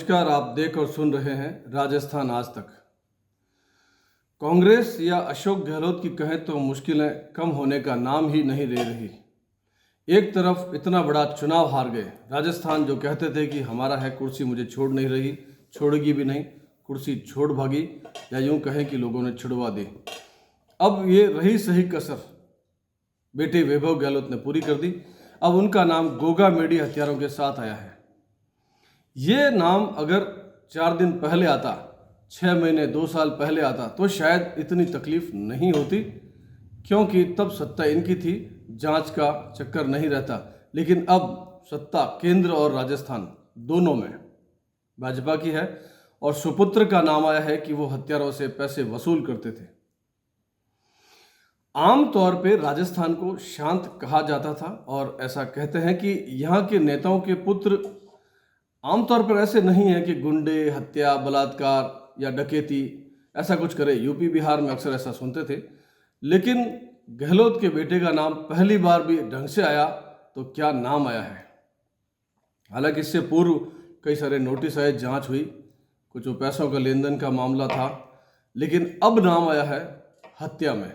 नमस्कार। आप देख और सुन रहे हैं राजस्थान आज तक। कांग्रेस या अशोक गहलोत की कहें तो मुश्किलें कम होने का नाम ही नहीं ले रही। एक तरफ इतना बड़ा चुनाव हार गए, राजस्थान जो कहते थे कि हमारा है, कुर्सी मुझे छोड़ नहीं रही, छोड़ेगी भी नहीं, कुर्सी छोड़ भागी, या यूं कहें कि लोगों ने छुड़वा दी। अब ये रही सही कसर बेटे वैभव गहलोत ने पूरी कर दी। अब उनका नाम गोगा मेडी हथियारों के साथ आया है। ये नाम अगर 4 दिन पहले आता, 6 महीने 2 साल पहले आता तो शायद इतनी तकलीफ नहीं होती, क्योंकि तब सत्ता इनकी थी, जांच का चक्कर नहीं रहता। लेकिन अब सत्ता केंद्र और राजस्थान दोनों में भाजपा की है और सुपुत्र का नाम आया है कि वो हत्यारों से पैसे वसूल करते थे। आमतौर पे राजस्थान को शांत कहा जाता था और ऐसा कहते हैं कि यहाँ के नेताओं के पुत्र आमतौर पर ऐसे नहीं है कि गुंडे, हत्या, बलात्कार या डकैती ऐसा कुछ करे। यूपी बिहार में अक्सर ऐसा सुनते थे, लेकिन गहलोत के बेटे का नाम पहली बार भी ढंग से आया तो क्या नाम आया है। हालांकि इससे पूर्व कई सारे नोटिस आए, जांच हुई, कुछ पैसों का लेन देन का मामला था, लेकिन अब नाम आया है हत्या में।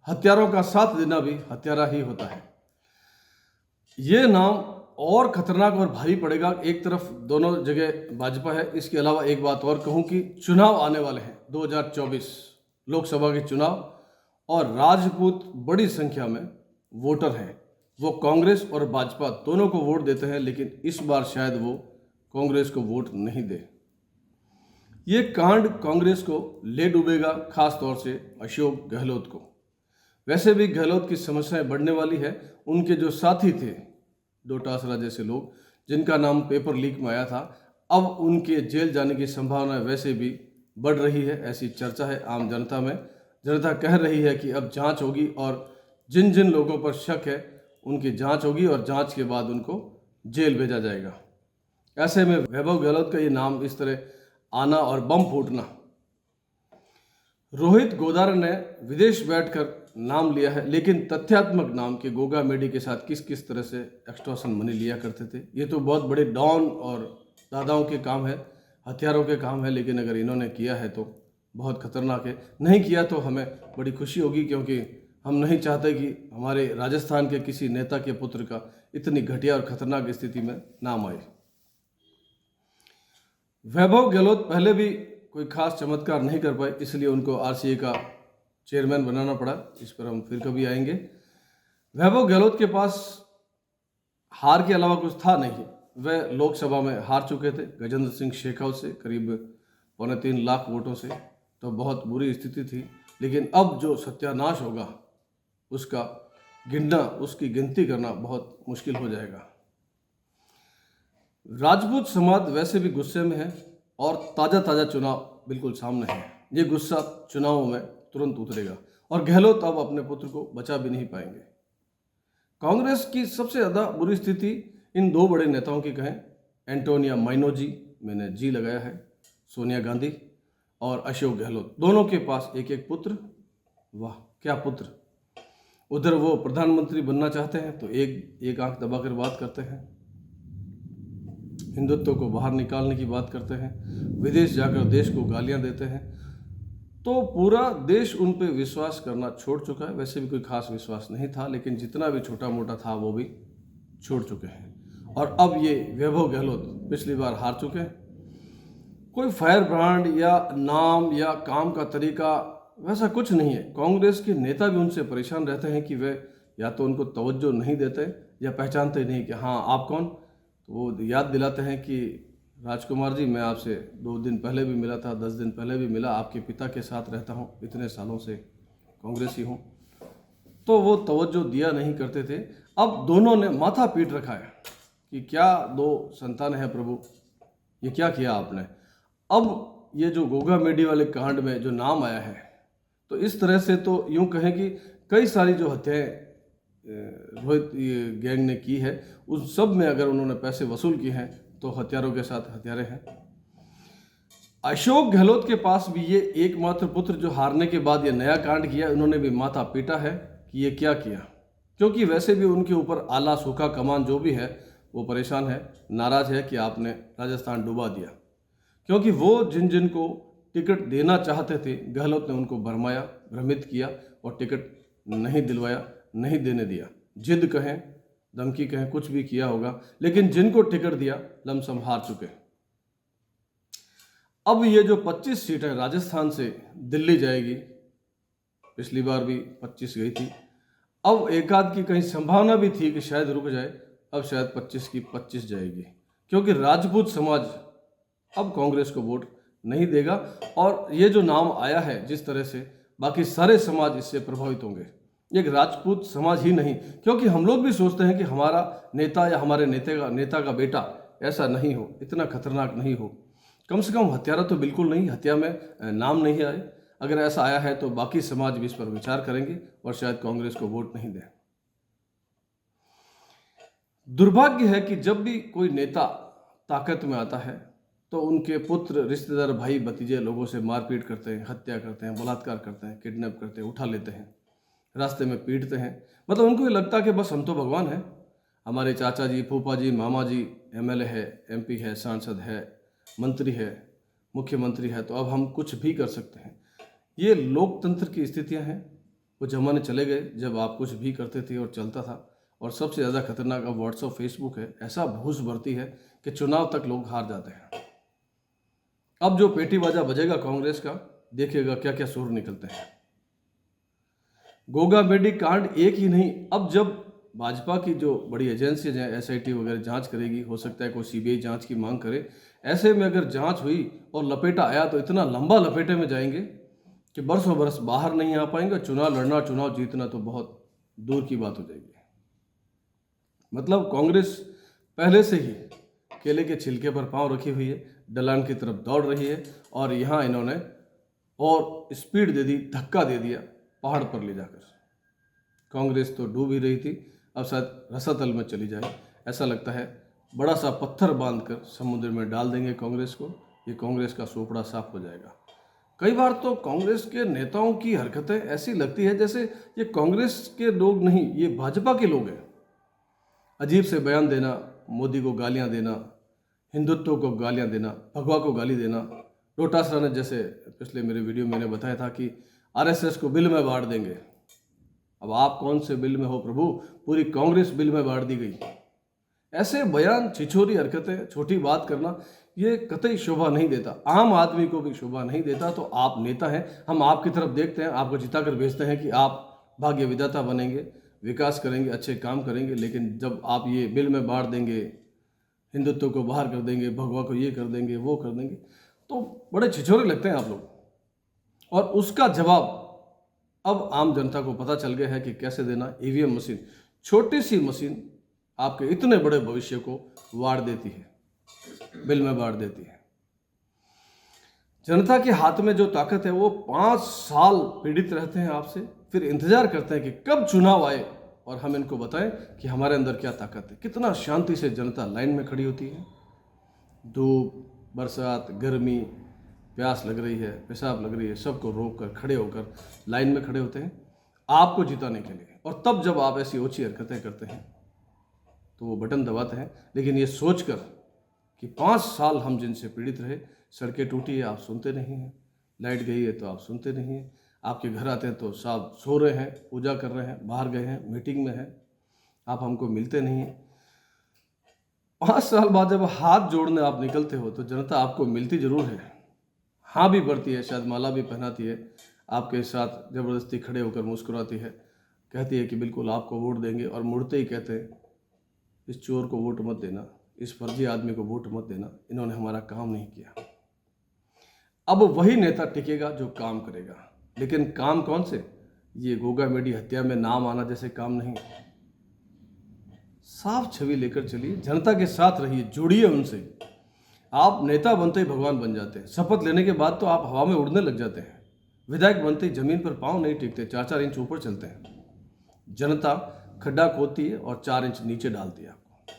हत्यारों का साथ देना भी हत्यारा ही होता है। ये नाम और खतरनाक और भारी पड़ेगा। एक तरफ दोनों जगह भाजपा है। इसके अलावा एक बात और कहूं कि चुनाव आने वाले हैं, 2024 लोकसभा के चुनाव, और राजपूत बड़ी संख्या में वोटर हैं। वो कांग्रेस और भाजपा दोनों को वोट देते हैं, लेकिन इस बार शायद वो कांग्रेस को वोट नहीं दे। ये कांड कांग्रेस को ले डूबेगा, खास तौर से अशोक गहलोत को। वैसे भी गहलोत की समस्याएं बढ़ने वाली है। उनके जो साथी थे, डोटासरा जैसे लोग जिनका नाम पेपर लीक में आया था, अब उनके जेल जाने की संभावना वैसे भी बढ़ रही है, ऐसी चर्चा है आम जनता में। जनता कह रही है कि अब जांच होगी और जिन जिन लोगों पर शक है उनकी जांच होगी और जांच के बाद उनको जेल भेजा जाएगा। ऐसे में वैभव गहलोत का ये नाम इस तरह आना और बम फूटना। रोहित गोदारा ने विदेश बैठकर नाम लिया है, लेकिन तथ्यात्मक नाम के गोगा मेडी के साथ किस किस तरह से एक्सटॉर्शन मनी लिया करते थे, ये तो बहुत बड़े डॉन और दादाओं के काम है, हथियारों के काम है। लेकिन अगर इन्होंने किया है तो बहुत खतरनाक है, नहीं किया तो हमें बड़ी खुशी होगी, क्योंकि हम नहीं चाहते कि हमारे राजस्थान के किसी नेता के पुत्र का इतनी घटिया और खतरनाक स्थिति में नाम आए। वैभव गहलोत पहले भी कोई खास चमत्कार नहीं कर पाए, इसलिए उनको आरसीए का चेयरमैन बनाना पड़ा। इस पर हम फिर कभी आएंगे। वैभव गहलोत के पास हार के अलावा कुछ था नहीं। वह लोकसभा में हार चुके थे गजेंद्र सिंह शेखावत से करीब 3.25 लाख वोटों से, तो बहुत बुरी स्थिति थी। लेकिन अब जो सत्यानाश होगा उसका गिनना, उसकी गिनती करना बहुत मुश्किल हो जाएगा। राजपूत समाज वैसे भी गुस्से में है और ताज़ा चुनाव बिल्कुल सामने है। ये गुस्सा चुनावों में तुरंत उतरेगा और गहलोत अब अपने पुत्र को बचा भी नहीं पाएंगे। कांग्रेस की सबसे ज़्यादा बुरी स्थिति इन दो बड़े नेताओं की कहें, एंटोनिया माइनोजी, मैंने जी लगाया है, सोनिया गांधी और अशोक गहलोत, दोनों के पास एक एक पुत्र। वाह क्या पुत्र! उधर वो प्रधानमंत्री बनना चाहते हैं तो एक आंख दबाकर बात करते हैं, हिंदुत्व को बाहर निकालने की बात करते हैं, विदेश जाकर देश को गालियां देते हैं। तो पूरा देश उन पे विश्वास करना छोड़ चुका है। वैसे भी कोई खास विश्वास नहीं था, लेकिन जितना भी छोटा मोटा था वो भी छोड़ चुके हैं। और अब ये वैभव गहलोत पिछली बार हार चुके हैं। कोई फायर ब्रांड या नाम या काम का तरीका वैसा कुछ नहीं है। कांग्रेस के नेता भी उनसे परेशान रहते हैं कि वे या तो उनको तवज्जो नहीं देते या पहचानते नहीं कि हाँ आप कौन। तो वो याद दिलाते हैं कि राजकुमार जी, मैं आपसे 2 दिन पहले भी मिला था, 10 दिन पहले भी मिला, आपके पिता के साथ रहता हूँ, इतने सालों से कांग्रेसी हूँ। तो वो तवज्जो दिया नहीं करते थे। अब दोनों ने माथा पीट रखा है कि क्या 2 संतान है प्रभु, ये क्या किया आपने। अब ये जो गोगा मेडी वाले कांड में जो नाम आया है, तो इस तरह से तो यूँ कहें कि कई सारी जो हत्याएँ रोहित गैंग ने की है, उन सब में अगर उन्होंने पैसे वसूल किए हैं तो हथियारों के साथ हथियारे हैं। अशोक गहलोत के पास भी ये एकमात्र पुत्र जो हारने के बाद ये नया कांड किया, उन्होंने भी माथा पीटा है कि ये क्या किया, क्योंकि वैसे भी उनके ऊपर आला सूखा कमान जो भी है वो परेशान है, नाराज है कि आपने राजस्थान डुबा दिया। क्योंकि वो जिन जिन को टिकट देना चाहते थे, गहलोत ने उनको भरमाया, भ्रमित किया और टिकट नहीं दिलवाया, नहीं देने दिया। जिद कहें, धमकी कहें, कुछ भी किया होगा, लेकिन जिनको टिकट दिया लमसम हार चुके। अब ये जो 25 सीट है राजस्थान से दिल्ली जाएगी, पिछली बार भी 25 गई थी, अब एक आध की कहीं संभावना भी थी कि शायद रुक जाए, अब शायद 25 की 25 जाएगी, क्योंकि राजपूत समाज अब कांग्रेस को वोट नहीं देगा। और ये जो नाम आया है जिस तरह से, बाकी सारे समाज इससे प्रभावित होंगे, एक राजपूत समाज ही नहीं, क्योंकि हम लोग भी सोचते हैं कि हमारा नेता या हमारे नेता का बेटा ऐसा नहीं हो, इतना खतरनाक नहीं हो, कम से कम हत्यारा तो बिल्कुल नहीं, हत्या में नाम नहीं आए। अगर ऐसा आया है तो बाकी समाज भी इस पर विचार करेंगे और शायद कांग्रेस को वोट नहीं दें। दुर्भाग्य है कि जब भी कोई नेता ताकत में आता है तो उनके पुत्र, रिश्तेदार, भाई भतीजे लोगों से मारपीट करते हैं, हत्या करते हैं, बलात्कार करते हैं, किडनैप करते हैं, उठा लेते हैं, रास्ते में पीटते हैं। मतलब उनको ये लगता है कि बस हम तो भगवान हैं, हमारे चाचा जी, फूफा जी, मामा जी एमएलए है, एमपी है, सांसद है, मंत्री है, मुख्यमंत्री है, तो अब हम कुछ भी कर सकते हैं। ये लोकतंत्र की स्थितियां हैं। वो जमाने चले गए जब आप कुछ भी करते थे और चलता था। और सबसे ज़्यादा खतरनाक अब व्हाट्सएप, फेसबुक है, ऐसा भूस भरती है कि चुनाव तक लोग हार जाते हैं। अब जो पेटी बाजा बजेगा कांग्रेस का, देखिएगा क्या क्या सुर निकलते हैं। गोगा बेडी कांड एक ही नहीं, अब जब भाजपा की जो बड़ी एजेंसीज हैं, एसआईटी वगैरह जांच करेगी, हो सकता है कोई सीबीआई जांच की मांग करे। ऐसे में अगर जांच हुई और लपेटा आया तो इतना लंबा लपेटे में जाएंगे कि बरसों बरस बाहर नहीं आ पाएंगे। चुनाव लड़ना, चुनाव जीतना तो बहुत दूर की बात हो जाएगी। मतलब कांग्रेस पहले से ही केले के छिलके पर पांव रखी हुई है, ढलान की तरफ दौड़ रही है, और यहाँ इन्होंने और स्पीड दे दी, धक्का दे दिया पहाड़ पर ले जाकर। कांग्रेस तो डूब ही रही थी, अब शायद रसातल में चली जाए। ऐसा लगता है बड़ा सा पत्थर बांधकर समुद्र में डाल देंगे कांग्रेस को, ये कांग्रेस का सोपड़ा साफ हो जाएगा। कई बार तो कांग्रेस के नेताओं की हरकतें ऐसी लगती है जैसे ये कांग्रेस के लोग नहीं, ये भाजपा के लोग हैं। अजीब से बयान देना, मोदी को गालियां देना, हिंदुत्व को गालियां देना, भगवा को गाली देना। डोटासरा ने, जैसे पिछले मेरे वीडियो में मैंने बताया था कि आरएसएस को बिल में बांट देंगे। अब आप कौन से बिल में हो प्रभु, पूरी कांग्रेस बिल में बांट दी गई। ऐसे बयान, छिछोरी हरकतें, छोटी बात करना, ये कतई शोभा नहीं देता, आम आदमी को भी शोभा नहीं देता। तो आप नेता हैं, हम आपकी तरफ देखते हैं, आपको जिताकर भेजते हैं कि आप भाग्य विधाता बनेंगे, विकास करेंगे, अच्छे काम करेंगे। लेकिन जब आप ये बिल में बांट देंगे, हिंदुत्व को बाहर कर देंगे, भगवा को ये कर देंगे, वो कर देंगे, तो बड़े छिछोरे लगते हैं आप लोग। और उसका जवाब अब आम जनता को पता चल गया है कि कैसे देना। ईवीएम मशीन, छोटी सी मशीन आपके इतने बड़े भविष्य को वाड़ देती है, बिल में बांट देती है। जनता के हाथ में जो ताकत है, वो 5 साल पीड़ित रहते हैं आपसे, फिर इंतजार करते हैं कि कब चुनाव आए और हम इनको बताएं कि हमारे अंदर क्या ताकत है। कितना शांति से जनता लाइन में खड़ी होती है, धूप, बरसात, गर्मी, प्यास लग रही है, पेशाब लग रही है, सबको रोक कर खड़े होकर लाइन में खड़े होते हैं आपको जिताने के लिए। और तब जब आप ऐसी ओछी हरकतें करते हैं तो वो बटन दबाते हैं, लेकिन ये सोचकर कि 5 साल हम जिनसे पीड़ित रहे, सड़कें टूटी है आप सुनते नहीं हैं, लाइट गई है तो आप सुनते नहीं हैं, आपके घर आते हैं तो साहब सो रहे हैं, पूजा कर रहे हैं, बाहर गए हैं, मीटिंग में हैं, आप हमको मिलते नहीं हैं। 5 साल बाद जब हाथ जोड़ने आप निकलते हो तो जनता आपको मिलती जरूर है, हाँ भी बढ़ती है, शायद माला भी पहनाती है, आपके साथ ज़बरदस्ती खड़े होकर मुस्कुराती है, कहती है कि बिल्कुल आपको वोट देंगे, और मुड़ते ही कहते हैं इस चोर को वोट मत देना, इस फर्जी आदमी को वोट मत देना, इन्होंने हमारा काम नहीं किया। अब वही नेता टिकेगा जो काम करेगा। लेकिन काम कौन से? ये गोगा मेडी हत्या में नाम आना जैसे काम नहीं। साफ छवि लेकर चलिए, जनता के साथ रहिए, जुड़िए उनसे। आप नेता बनते ही भगवान बन जाते हैं, शपथ लेने के बाद तो आप हवा में उड़ने लग जाते हैं, विधायक बनते ही जमीन पर पांव नहीं टिकते, 4-4 इंच ऊपर चलते हैं। जनता खड्डा खोदती है और 4 इंच नीचे डालती है आपको।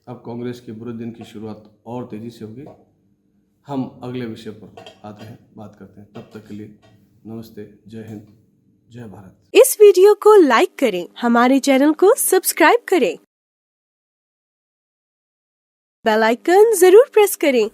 अब कांग्रेस के बुरे दिन की शुरुआत और तेजी से होगी। हम अगले विषय पर आते हैं, बात करते हैं। तब तक के लिए नमस्ते, जय हिंद, जय भारत। इस वीडियो को लाइक करें, हमारे चैनल को सब्सक्राइब करें, बेल आइकन जरूर प्रेस करें